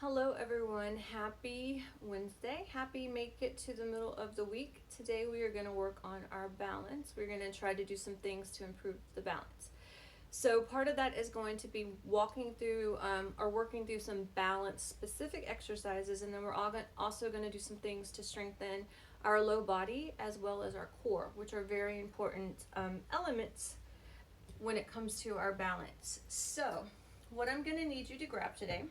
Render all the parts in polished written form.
Hello everyone, happy Wednesday. Happy make it to the middle of the week. Today we are going to work on our balance. We're going to try to do some things to improve the balance. So part of that is going to be walking through or working through some balance specific exercises, and then we're also going to do some things to strengthen our low body as well as our core, which are very important elements when it comes to our balance. So what I'm going to need you to grab today,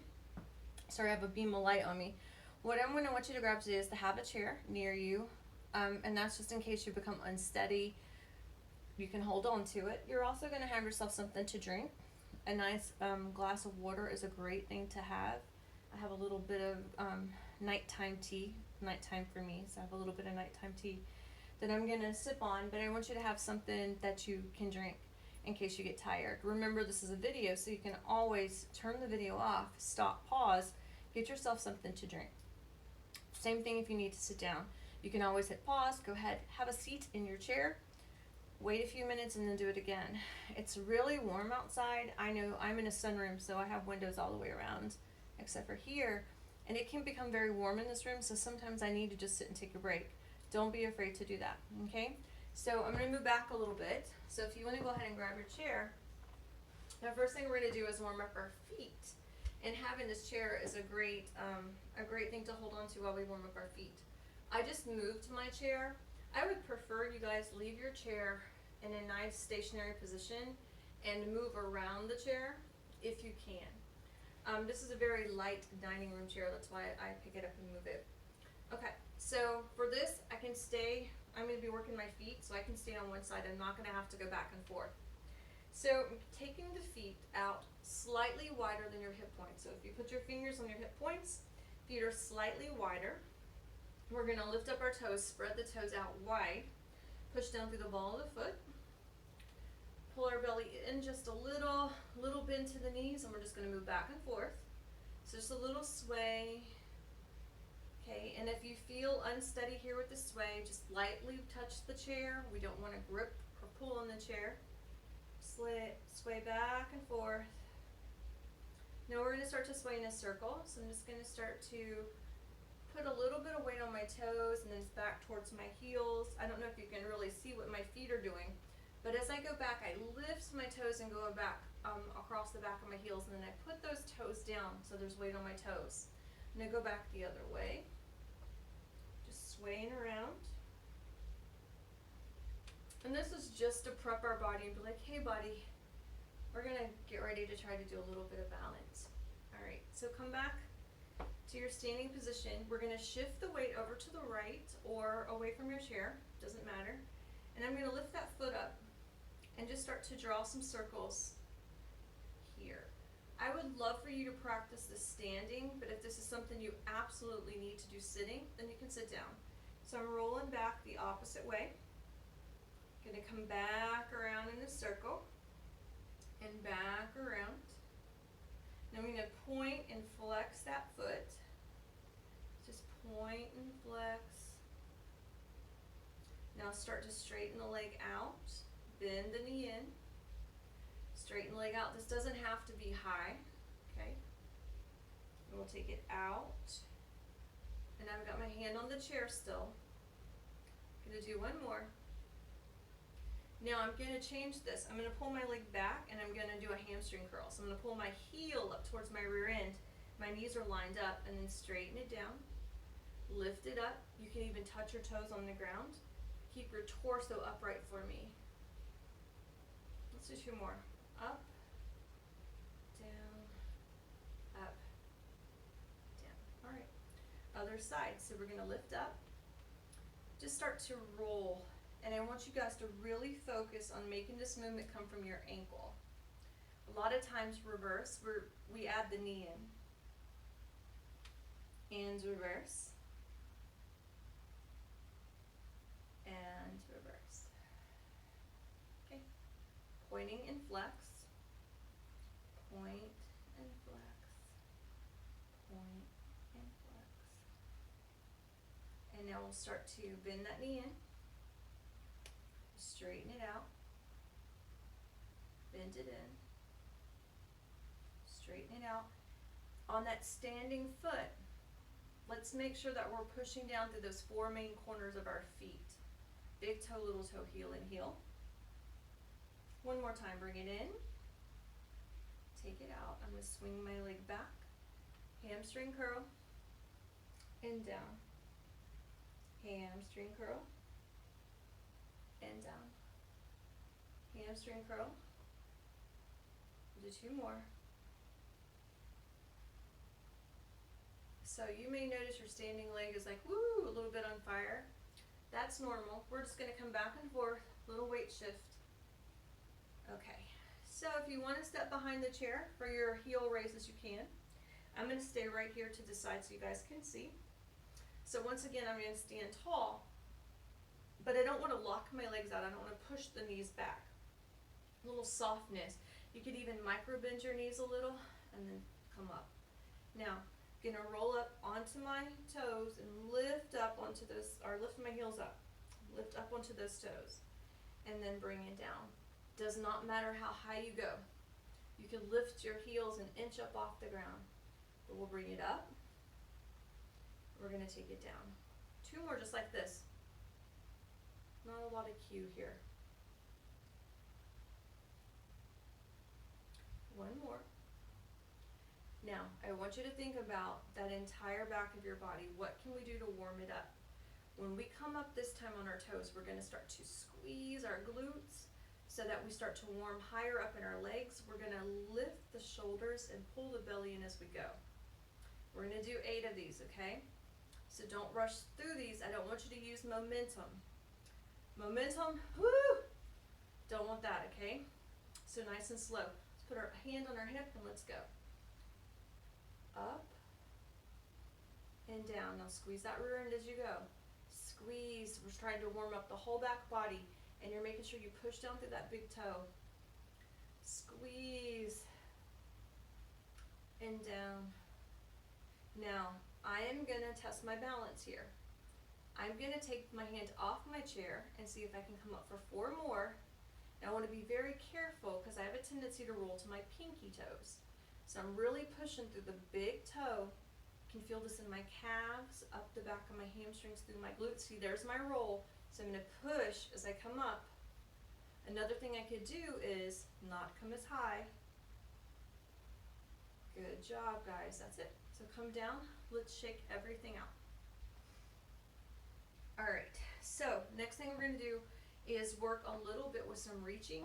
sorry, I have a beam of light on me. What I'm going to want you to grab today is to have a chair near you, and that's just in case you become unsteady. You can hold on to it. You're also going to have yourself something to drink. A nice glass of water is a great thing to have. I have a little bit of nighttime tea, nighttime for me, so I have a little bit of nighttime tea that I'm going to sip on, but I want you to have something that you can drink in case you get tired. Remember, this is a video, so you can always turn the video off, stop, pause, get yourself something to drink. Same thing if you need to sit down. You can always hit pause, go ahead, have a seat in your chair, wait a few minutes, and then do it again. It's really warm outside. I know I'm in a sunroom, so I have windows all the way around, except for here, and it can become very warm in this room, so sometimes I need to just sit and take a break. Don't be afraid to do that, okay? So I'm going to move back a little bit. So if you want to go ahead and grab your chair, the first thing we're going to do is warm up our feet. And having this chair is a great thing to hold on to while we warm up our feet. I just moved my chair. I would prefer you guys leave your chair in a nice stationary position and move around the chair if you can. This is a very light dining room chair. That's why I pick it up and move it. Okay, so for this, I'm going to be working my feet, so I can stay on one side. I'm not going to have to go back and forth. So taking the feet out slightly wider than your hip points. So if you put your fingers on your hip points, feet are slightly wider. We're going to lift up our toes, spread the toes out wide, push down through the ball of the foot, pull our belly in just a little bend to the knees, and we're just going to move back and forth. So just a little sway. Okay, and if you feel unsteady here with the sway, just lightly touch the chair. We don't want to grip or pull on the chair. Sway back and forth. Now we're going to start to sway in a circle. So I'm just going to start to put a little bit of weight on my toes and then back towards my heels. I don't know if you can really see what my feet are doing, but as I go back, I lift my toes and go back across the back of my heels, and then I put those toes down so there's weight on my toes. And I go back the other way, just swaying around. And this is just to prep our body and be like, hey buddy, we're gonna get ready to try to do a little bit of balance. All right, so come back to your standing position. We're gonna shift the weight over to the right or away from your chair, doesn't matter. And I'm gonna lift that foot up and just start to draw some circles here. I would love for you to practice this standing, but if this is something you absolutely need to do sitting, then you can sit down. So I'm rolling back the opposite way. Gonna come back around in a circle and back around. Now I'm gonna point and flex that foot. Just point and flex. Now start to straighten the leg out, bend the knee in. Straighten the leg out. This doesn't have to be high, okay? And we'll take it out. And I've got my hand on the chair still. I'm gonna do one more. Now I'm gonna change this. I'm gonna pull my leg back and I'm gonna do a hamstring curl. So I'm gonna pull my heel up towards my rear end. My knees are lined up, and then straighten it down. Lift it up. You can even touch your toes on the ground. Keep your torso upright for me. Let's do two more. Up, down, up, down. All right, other side. So we're gonna lift up, just start to roll. And I want you guys to really focus on making this movement come from your ankle. A lot of times reverse, we add the knee in. And reverse. And reverse. Okay, pointing and flex. Point and flex, point and flex. And now we'll start to bend that knee in, straighten it out, bend it in, straighten it out. On that standing foot, let's make sure that we're pushing down through those four main corners of our feet. Big toe, little toe, heel, and heel. One more time, bring it in. Take it out. I'm going to swing my leg back. Hamstring curl. And down. Hamstring curl. And down. Hamstring curl. We'll do two more. So you may notice your standing leg is like, woo, a little bit on fire. That's normal. We're just going to come back and forth, little weight shift. Okay, so if you want to step behind the chair for your heel raises, you can. I'm going to stay right here to the side so you guys can see. So once again, I'm going to stand tall, but I don't want to lock my legs out. I don't want to push the knees back. A little softness. You could even micro bend your knees a little and then come up. Now, I'm going to roll up onto my toes and lift up onto those, or lift my heels up. Lift up onto those toes and then bring it down. Does not matter how high you go. You can lift your heels an inch up off the ground. But we'll bring it up. We're going to take it down. Two more just like this. Not a lot of cue here. One more. Now, I want you to think about that entire back of your body. What can we do to warm it up? When we come up this time on our toes, we're going to start to squeeze our glutes so that we start to warm higher up in our legs. We're going to lift the shoulders and pull the belly in as we go. We're going to do 8 of these, okay? So don't rush through these. I don't want you to use momentum. Momentum, whoo! Don't want that, okay? So nice and slow. Let's put our hand on our hip and let's go. Up and down. Now squeeze that rear end as you go. Squeeze. We're trying to warm up the whole back body, and you're making sure you push down through that big toe. Squeeze and down. Now, I am going to test my balance here. I'm going to take my hand off my chair and see if I can come up for 4 more. Now, I want to be very careful because I have a tendency to roll to my pinky toes. So I'm really pushing through the big toe. You can feel this in my calves, up the back of my hamstrings, through my glutes. See, there's my roll. So I'm going to push as I come up. Another thing I could do is not come as high. Good job, guys. That's it. So come down. Let's shake everything out. All right. So next thing we're going to do is work a little bit with some reaching.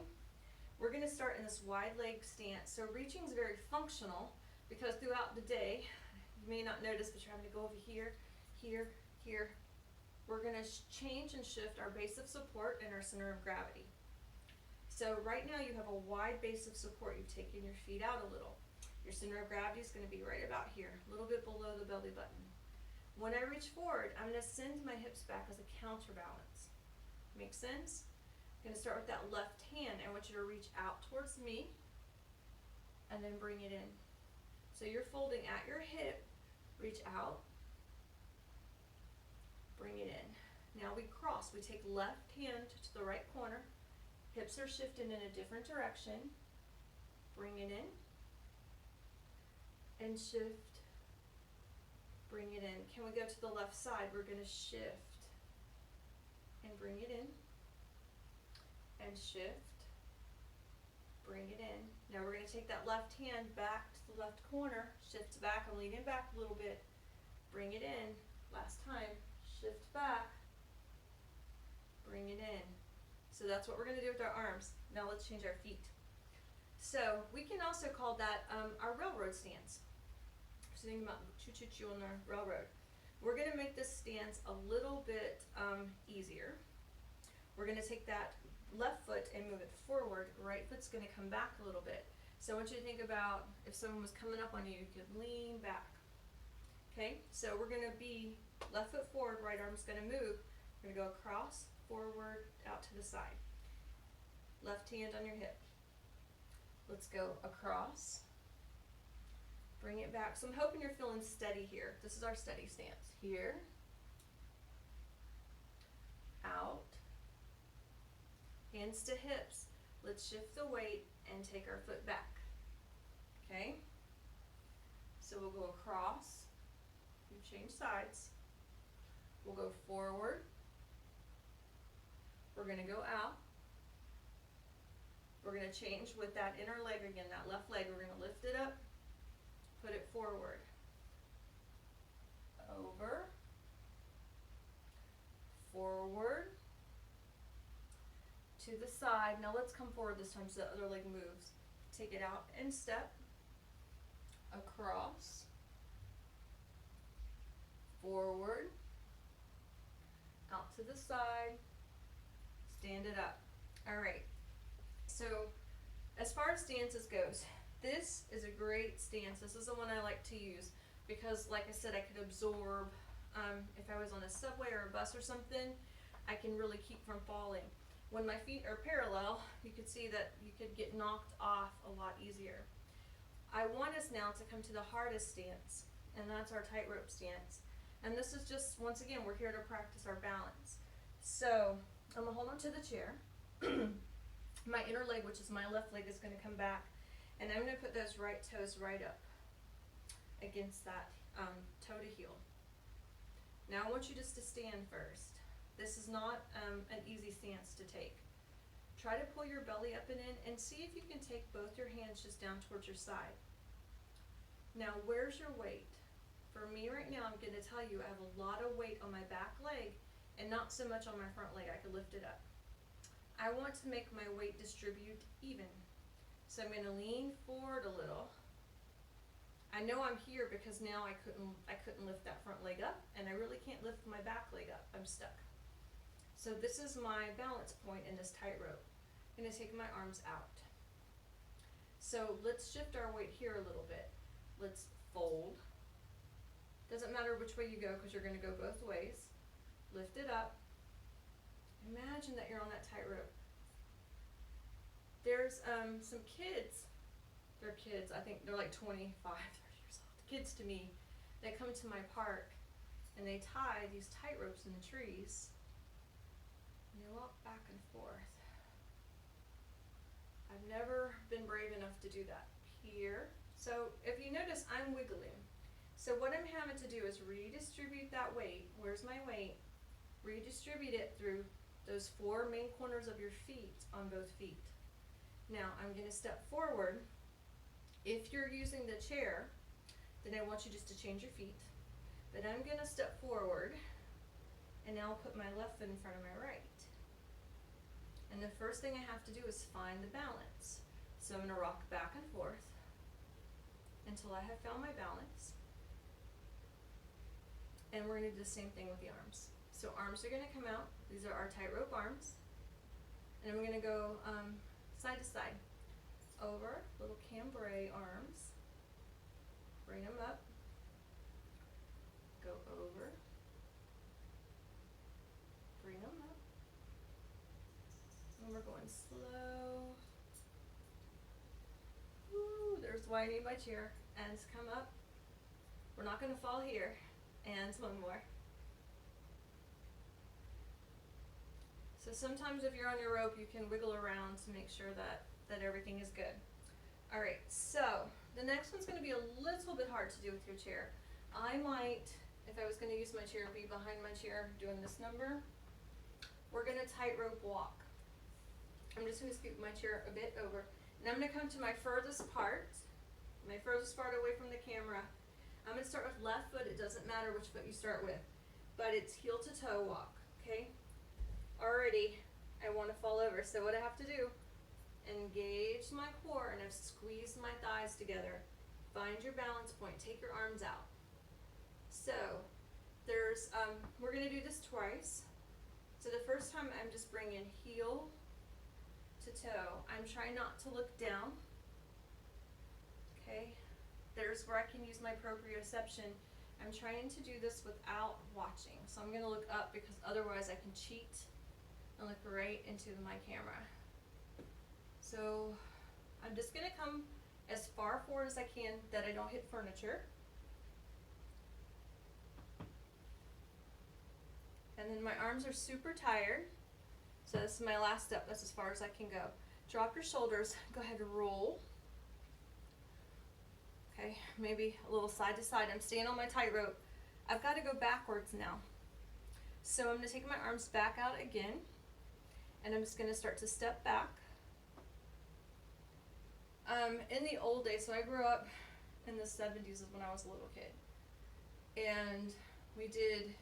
We're going to start in this wide leg stance. So reaching is very functional because throughout the day, you may not notice, but you're having to go over here, here, here. We're going to change and shift our base of support and our center of gravity. So right now you have a wide base of support. You've taken your feet out a little. Your center of gravity is going to be right about here, a little bit below the belly button. When I reach forward, I'm going to send my hips back as a counterbalance. Make sense? I'm going to start with that left hand. I want you to reach out towards me and then bring it in. So you're folding at your hip, reach out, bring it in. Now we cross. We take left hand to the right corner. Hips are shifting in a different direction. Bring it in and shift. Bring it in. Can we go to the left side? We're going to shift and bring it in and shift. Bring it in. Now we're going to take that left hand back to the left corner. Shift back. I'm leaning back a little bit. Bring it in. Last time. Shift back. Bring it in. So that's what we're going to do with our arms. Now let's change our feet. So we can also call that our railroad stance. So think about choo-choo-choo on the railroad. We're going to make this stance a little bit easier. We're going to take that left foot and move it forward. Right foot's going to come back a little bit. So I want you to think about if someone was coming up on you, you could lean back. Okay, so we're going to be left foot forward, right arm's going to move. We're going to go across, forward, out to the side. Left hand on your hip. Let's go across. Bring it back. So I'm hoping you're feeling steady here. This is our steady stance. Here. Out. Hands to hips. Let's shift the weight and take our foot back. Okay? So So we'll go across, we've changed sides, we'll go forward, we're going to go out, we're going to change with that inner leg again, that left leg, we're going to lift it up, put it forward, over, forward, to the side. Now let's come forward this time so the other leg moves. Take it out and step, across, forward, out to the side, stand it up. All right, so as far as stances goes, this is a great stance. This is the one I like to use because, like I said, I could absorb, if I was on a subway or a bus or something, I can really keep from falling. When my feet are parallel, you could see that you could get knocked off a lot easier. I want us now to come to the hardest stance, and that's our tightrope stance. And this is just, once again, we're here to practice our balance. So I'm gonna hold on to the chair. My inner leg, which is my left leg, is gonna come back, and I'm gonna put those right toes right up against that toe to heel. Now I want you just to stand first. This is not an easy stance to take. Try to pull your belly up and in, and see if you can take both your hands just down towards your side. Now, where's your weight? For me right now, I'm going to tell you I have a lot of weight on my back leg and not so much on my front leg. I could lift it up. I want to make my weight distribute even. So I'm going to lean forward a little. I know I'm here because now I couldn't lift that front leg up, and I really can't lift my back leg up. I'm stuck. So this is my balance point in this tightrope. I'm going to take my arms out. So let's shift our weight here a little bit. Let's fold. Doesn't matter which way you go because you're going to go both ways. Lift it up. Imagine that you're on that tightrope. There's some kids. They're kids. I think they're like 25, 30 years old. Kids to me. They come to my park and they tie these tightropes in the trees. And they walk back and forth. I've never been brave enough to do that here. So if you notice, I'm wiggling. So what I'm having to do is redistribute that weight. Where's my weight? Redistribute it through those four main corners of your feet on both feet. Now I'm going to step forward. If you're using the chair, then I want you just to change your feet. But I'm going to step forward, and now I'll put my left foot in front of my right. And the first thing I have to do is find the balance. So I'm going to rock back and forth until I have found my balance. And we're going to do the same thing with the arms. So arms are going to come out. These are our tightrope arms. And I'm going to go side to side. Over, little cambray arms. Bring them up. Go over. Bring them up. And we're going slow. Woo, there's why I need my chair. And come up. We're not going to fall here. And one more. So sometimes if you're on your rope, you can wiggle around to make sure that everything is good. All right, so the next one's going to be a little bit hard to do with your chair. I might, if I was going to use my chair, be behind my chair doing this number. We're going to tightrope walk. I'm just going to scoop my chair a bit over. And I'm going to come to my furthest part away from the camera. I'm going to start with left foot. It doesn't matter which foot you start with, but it's heel to toe walk, okay? Already, I want to fall over, so what I have to do, engage my core, and I've squeezed my thighs together. Find your balance point. Take your arms out. So, there's, we're going to do this twice. So the first time I'm just bringing heel to toe. I'm trying not to look down. Okay. There's where I can use my proprioception. I'm trying to do this without watching. So I'm going to look up because otherwise I can cheat and look right into my camera. So I'm just going to come as far forward as I can that I don't hit furniture. And then my arms are super tired. So this is my last step. That's as far as I can go. Drop your shoulders. Go ahead and roll. Okay, Okay, maybe a little side to side. I'm staying on my tightrope. I've got to go backwards now. So I'm going to take my arms back out again, and I'm just going to start to step back. In the old days, so I grew up in the 70s is when I was a little kid, and we did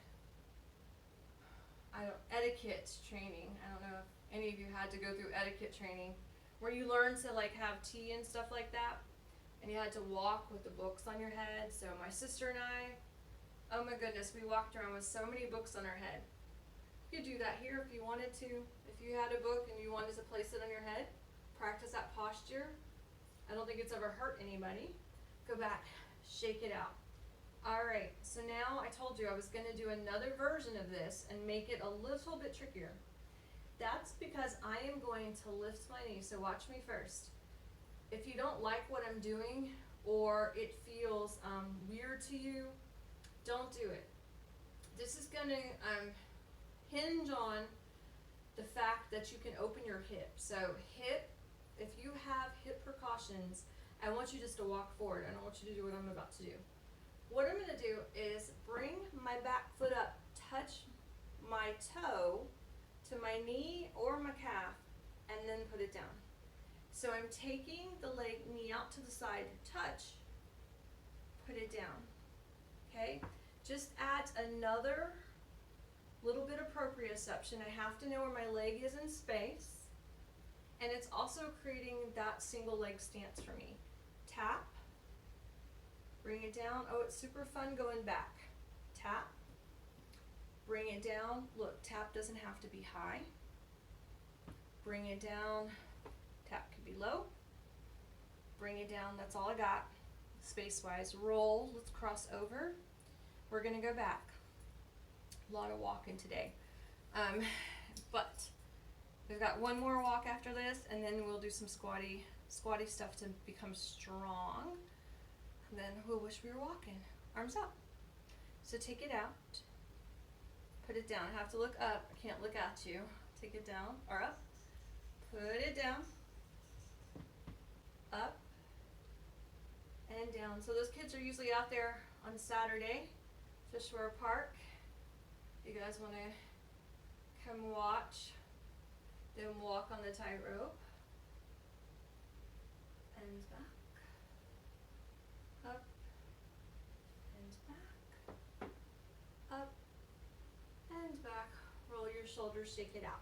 etiquette training. I don't know if any of you had to go through etiquette training, where you learn to like have tea and stuff like that, and you had to walk with the books on your head. So my sister and I, oh my goodness, we walked around with so many books on our head. You could do that here if you wanted to. If you had a book and you wanted to place it on your head, practice that posture. I don't think it's ever hurt anybody. Go back, shake it out. All right, so now I told you I was going to do another version of this and make it a little bit trickier. That's because I am going to lift my knees, so watch me first. If you don't like what I'm doing or it feels weird to you, don't do it. This is going to hinge on the fact that you can open your hip. So hip, if you have hip precautions, I want you just to walk forward. I don't want you to do what I'm about to do. What I'm going to do is bring my back foot up, touch my toe to my knee or my calf, and then put it down. So I'm taking the knee out to the side, touch, put it down. Okay? Just add another little bit of proprioception. I have to know where my leg is in space. And it's also creating that single leg stance for me. Tap, bring it down. Oh, it's super fun going back. Tap, bring it down. Look, tap doesn't have to be high. Bring it down. Tap could be low. Bring it down. That's all I got. Space-wise. Roll. Let's cross over. We're going to go back. A lot of walking today. But we've got one more walk after this, and then we'll do some squatty stuff to become strong. And then we'll wish we were walking. Arms up. So take it out. Put it down. I have to look up. I can't look at you. Take it down or up. Put it down. Up and down. So those kids are usually out there on Saturday, Fishware Park. If you guys want to come watch them walk on the tightrope. And back. Up and back. Up and back. Roll your shoulders, shake it out.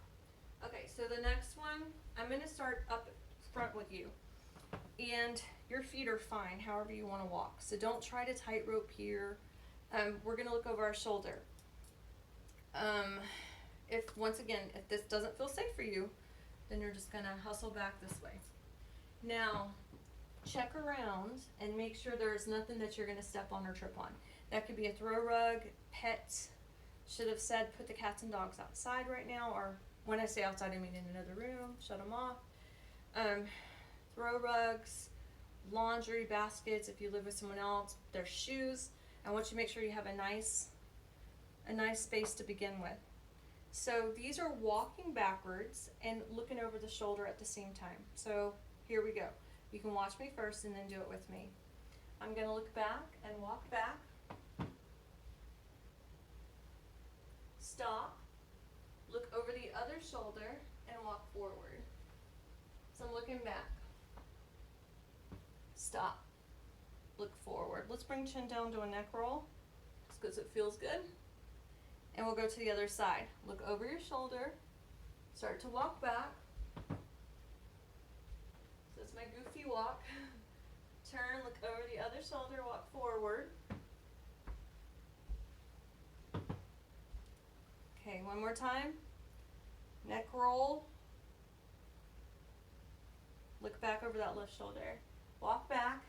Okay, so the next one, I'm going to start up front with you. And your feet are fine, however you want to walk. So don't try to tightrope here. We're going to look over our shoulder. If this doesn't feel safe for you, then you're just going to hustle back this way. Now, check around and make sure there's nothing that you're going to step on or trip on. That could be a throw rug, pet. Should have said put the cats and dogs outside right now, or when I say outside, I mean in another room, shut them off. Throw rugs, laundry baskets if you live with someone else, their shoes. I want you to make sure you have a nice space to begin with. So these are walking backwards and looking over the shoulder at the same time. So here we go. You can watch me first and then do it with me. I'm going to look back and walk back. Stop. Look over the other shoulder and walk forward. So I'm looking back. Stop. Look forward. Let's bring chin down to a neck roll, just because it feels good. And we'll go to the other side. Look over your shoulder. Start to walk back. So it's my goofy walk. Turn, look over the other shoulder, walk forward. Okay, one more time. Neck roll. Look back over that left shoulder. Walk back.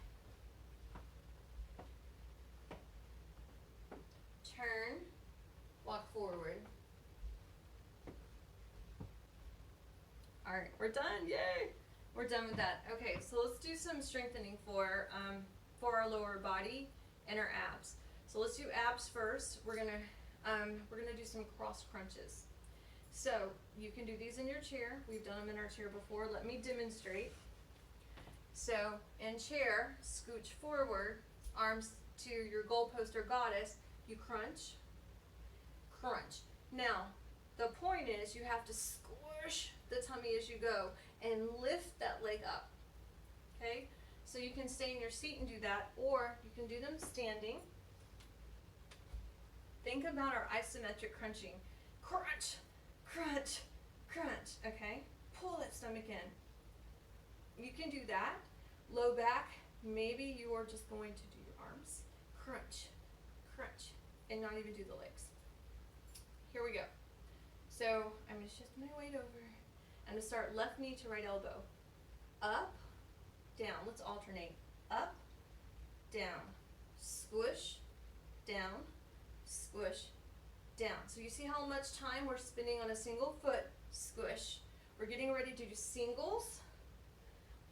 Turn. Walk forward. All right, we're done. Yay! We're done with that. Okay, so let's do some strengthening for our lower body and our abs. So let's do abs first. We're gonna do some cross crunches. So you can do these in your chair. We've done them in our chair before. Let me demonstrate. So in chair, scooch forward, arms to your goalpost or goddess, you crunch, crunch. Now, the point is you have to squish the tummy as you go and lift that leg up, okay? So you can stay in your seat and do that, or you can do them standing. Think about our isometric crunching. Crunch, crunch, crunch, okay? Pull that stomach in. You can do that. Low back, maybe you are just going to do your arms. Crunch, crunch, and not even do the legs. Here we go. So I'm going to shift my weight over. I'm going to start left knee to right elbow. Up, down. Let's alternate. Up, down. Squish, down, squish, down. So you see how much time we're spending on a single foot squish. We're getting ready to do singles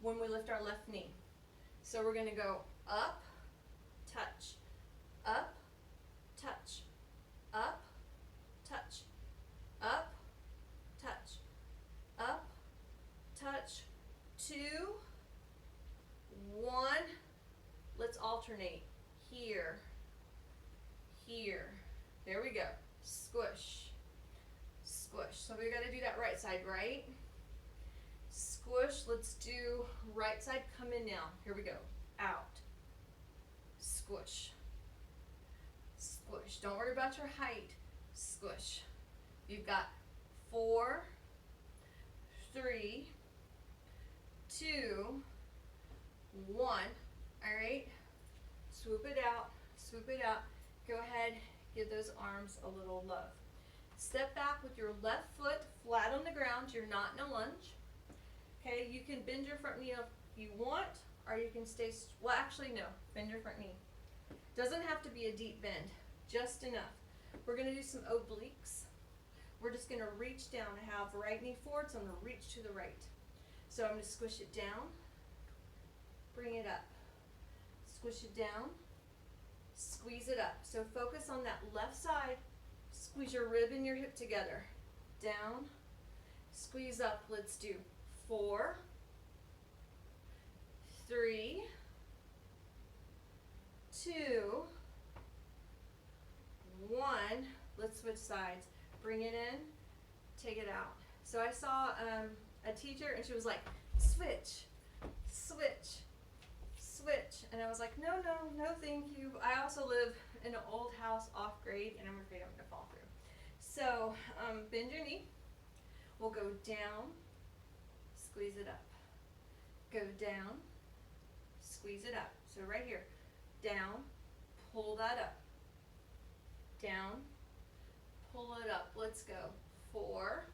when we lift our left knee. So we're going to go up, touch, up, touch, up, touch, up, touch, up, touch, 2, 1. Let's alternate. Here, here. There we go. Squish, squish. So we got to do that right side, right? Squish. Let's do right side. Come in now. Here we go. Out. Squish. Squish. Don't worry about your height. Squish. You've got 4, 3, 2, 1. All right. Swoop it out. Swoop it out. Go ahead. Give those arms a little love. Step back with your left foot flat on the ground. You're not in a lunge. Okay, you can bend your front knee if you want, or you can stay, well actually no, bend your front knee. Doesn't have to be a deep bend, just enough. We're gonna do some obliques. We're just gonna reach down. I have right knee forward, so I'm gonna reach to the right. So I'm gonna squish it down, bring it up. Squish it down, squeeze it up. So focus on that left side. Squeeze your rib and your hip together. Down, squeeze up. Let's do 4, 3, 2, 1. Let's switch sides. Bring it in, take it out. So I saw a teacher and she was like, switch, switch, switch. And I was like, no, no, no, thank you. I also live in an old house off grade and I'm afraid I'm gonna fall through. So bend your knee. We'll go down, squeeze it up. Go down, squeeze it up. So right here, down, pull that up. Down, pull it up. Let's go. 4,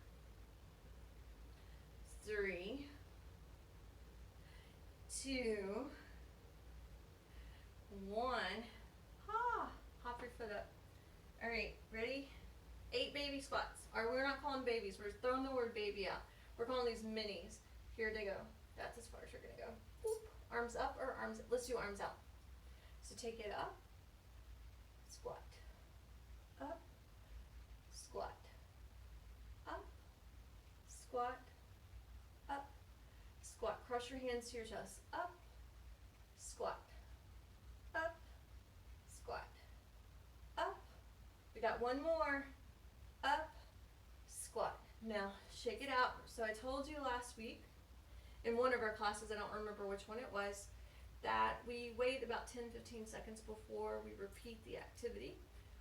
3, 2, 1. Hop your foot up. All right, ready? 8 baby squats. Or we're not calling babies. We're throwing the word baby out. We're calling these minis. Here they go. That's as far as you're gonna go. Boop. Arms up or arms. Let's do arms out. So take it up. Squat. Up. Squat. Up. Squat. Up. Squat. Cross your hands to your chest. Up. Squat. Up. Squat. Up. We got one more. Up. Squat. Now shake it out. So I told you last week in one of our classes, I don't remember which one it was, that we wait about 10-15 seconds before we repeat the activity,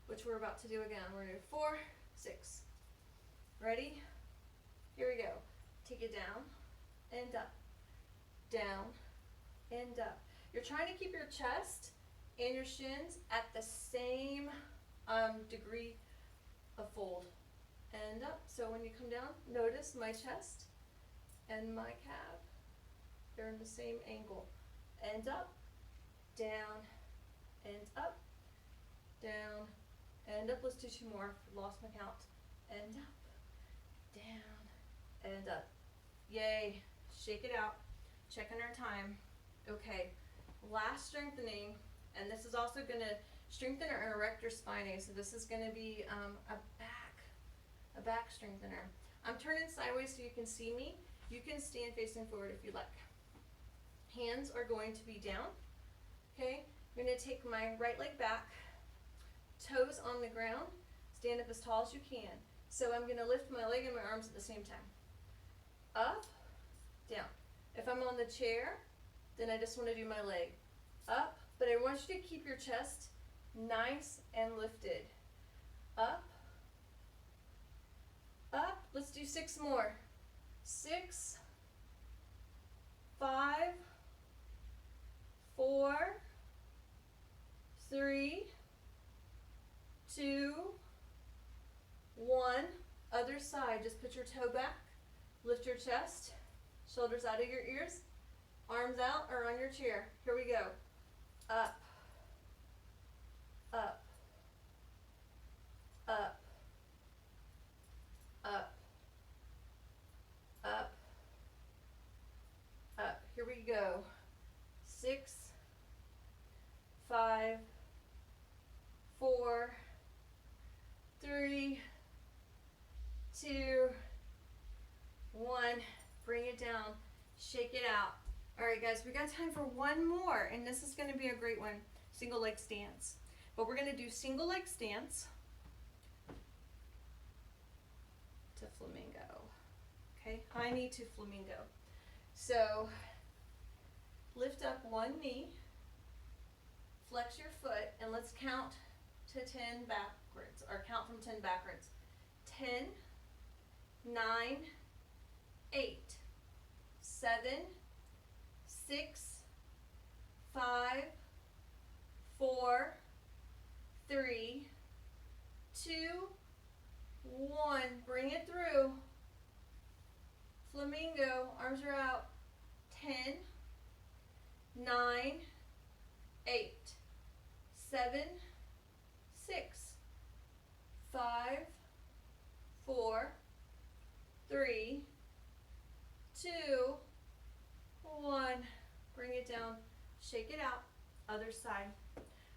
which we're about to do again. We're gonna do 4, 6. Ready? Here we go. Take it down and up, down and up. You're trying to keep your chest and your shins at the same degree of fold. And up. So when you come down, notice my chest and my calf. They're in the same angle. And up, down, and up, down, and up. Let's do 2 more. Lost my count. And up, down, and up. Yay. Shake it out. Checking our time. Okay. Last strengthening, and this is also going to strengthen our erector spinae. So this is going to be a back strengthener. I'm turning sideways so you can see me. You can stand facing forward if you like. Hands are going to be down. Okay, I'm going to take my right leg back, toes on the ground, stand up as tall as you can. So I'm going to lift my leg and my arms at the same time. Up, down. If I'm on the chair, then I just want to do my leg. Up, but I want you to keep your chest nice and lifted. Up, up. Let's do 6 more. 6, 5, 4, 3, 2, 1. Other side, just put your toe back, lift your chest, shoulders out of your ears, arms out or on your chair. Here we go. Up, up, up, up, up, up. Here we go. 6, 5, 4, 3, 2, 1. Bring it down. Shake it out. All right, guys, we got time for one more, and this is going to be a great one. Single leg stance. But we're going to do single leg stance to flamingo. Okay, high knee to flamingo. So lift up one knee, flex your foot, and let's count to 10 backwards, or count from 10 backwards. 10, 9, 8, 7, 6, 5, 4, 3, 2, 1. Bring it through. Flamingo, arms are out. 10, 9, 8, 7, 6, 5, 4, 3, 2, 1. Bring it down. Shake it out. Other side.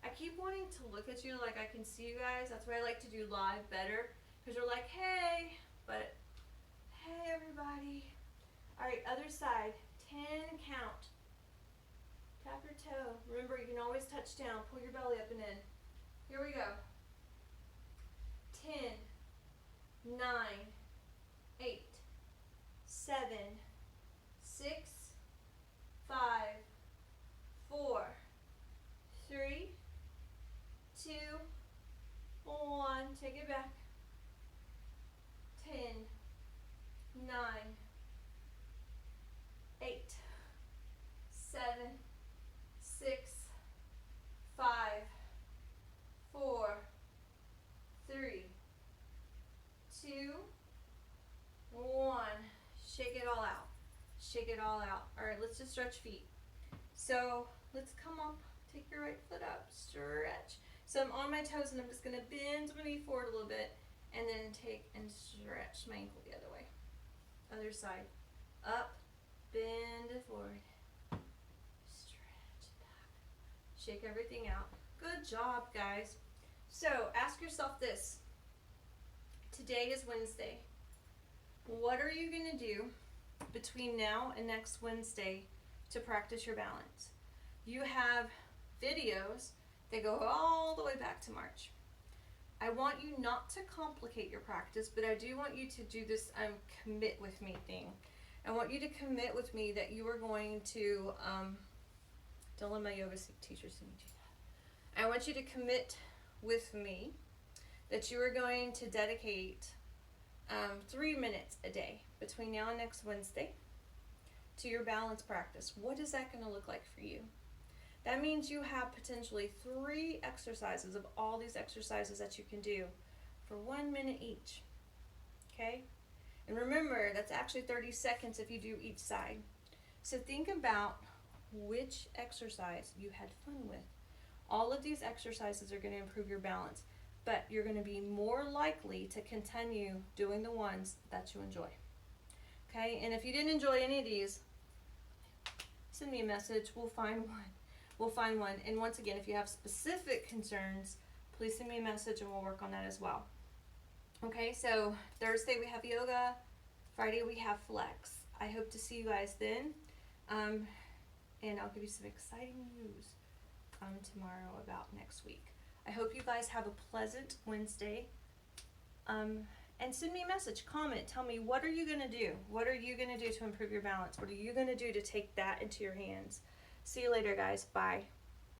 I keep wanting to look at you like I can see you guys. That's why I like to do live better, because you're like, hey, but hey, everybody. All right, other side. 10 count. Tap your toe. Remember, you can always touch down. Pull your belly up and in. Here we go. 10, 9, 8, 7, 6, 5, 4, 3, 2, 1. Take it back. 10, 9, 8, 7, 6, 5, 4, 3, 2, 1. Shake it all out. Shake it all out. All right, let's just stretch feet. So let's come up. Take your right foot up. Stretch. So I'm on my toes and I'm just going to bend my knee forward a little bit and then take and stretch my ankle the other way. Other side. Up. Bend it forward. Stretch it back. Shake everything out. Good job, guys. So ask yourself this. Today is Wednesday. What are you going to do between now and next Wednesday to practice your balance? You have videos that go all the way back to March. I want you not to complicate your practice, but I do want you to do this commit with me thing. I want you to commit with me that you are going to, don't let my yoga teacher see me do that. I want you to commit with me that you are going to dedicate 3 minutes a day between now and next Wednesday to your balance practice. What is that going to look like for you? That means you have potentially 3 exercises of all these exercises that you can do for 1 minute each. Okay? And remember, that's actually 30 seconds if you do each side. So think about which exercise you had fun with. All of these exercises are going to improve your balance, but you're going to be more likely to continue doing the ones that you enjoy. Okay? And if you didn't enjoy any of these, send me a message. We'll find one. We'll find one. And once again, if you have specific concerns, please send me a message and we'll work on that as well. Okay, so Thursday we have yoga. Friday we have flex. I hope to see you guys then. and I'll give you some exciting news tomorrow about next week. I hope you guys have a pleasant Wednesday. And send me a message, comment, tell me, what are you going to do? What are you going to do to improve your balance? What are you going to do to take that into your hands? See you later, guys. Bye.